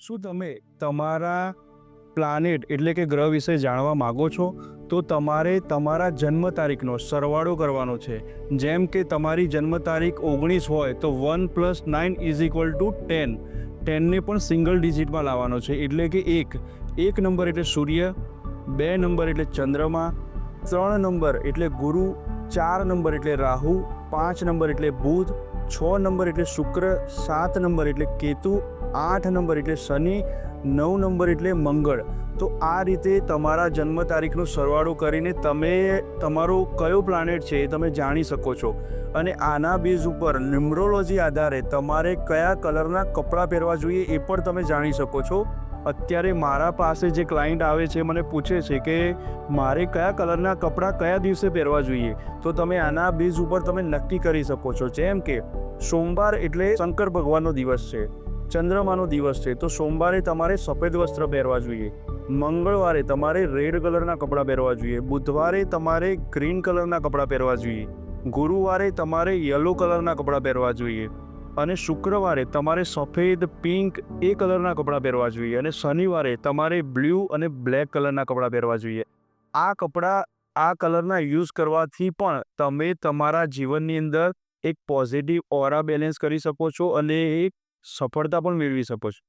શું તમે તમારા પ્લાનેટ એટલે કે ગ્રહ વિશે જાણવા માગો છો? તો તમારે તમારા જન્મ તારીખનો સરવાળો કરવાનો છે. જેમ કે તમારી જન્મ તારીખ 19 હોય તો 1 + 9 = 10. 10ને પણ સિંગલ ડિજિટમાં લાવવાનો છે, એટલે કે એક નંબર એટલે સૂર્ય, 2 નંબર એટલે ચંદ્રમા, 3 નંબર એટલે ગુરુ, 4 નંબર એટલે રાહુ, 5 નંબર એટલે બુધ, 6 નંબર એટલે શુક્ર, 7 નંબર એટલે કેતુ, 8 નંબર એટલે શનિ, 9 નંબર એટલે મંગળ. તો આ રીતે તમારા જન્મ તારીખનો સરવાળો કરીને તમે તમારો કયો પ્લાનેટ છે એ તમે જાણી શકો છો. અને આના બેઝ ઉપર ન્યુમરોલોજી આધારે તમારે કયા કલરના કપડાં પહેરવા જોઈએ એ પણ તમે જાણી શકો છો. અત્યારે મારા પાસે જે ક્લાયન્ટ આવે છે મને પૂછે છે કે મારે કયા કલરના કપડાં કયા દિવસે પહેરવા જોઈએ, તો તમે આના બેઝ ઉપર તમે નક્કી કરી શકો છો. જેમ કે સોમવાર એટલે શંકર ભગવાનનો દિવસ છે, ચંદ્રમાનો દિવસ છે, તો સોમવારે તમારે સફેદ વસ્ત્ર પહેરવા જોઈએ. મંગળવારે તમારે રેડ કલરના કપડાં પહેરવા જોઈએ. બુધવારે તમારે ગ્રીન કલરના કપડાં પહેરવા જોઈએ. ગુરુવારે તમારે યલો કલરના કપડાં પહેરવા જોઈએ. અને શુક્રવારે તમારે સફેદ, પિંક એ કલરના કપડાં પહેરવા જોઈએ. અને શનિવારે તમારે બ્લુ અને બ્લેક કલરના કપડાં પહેરવા જોઈએ. આ કપડાં આ કલરના યુઝ કરવાથી પણ તમે તમારા જીવનની અંદર એક પોઝિટિવ ઓરા બેલેન્સ કરી શકો છો અને એક સફળતા પણ મેળવી શકો છો.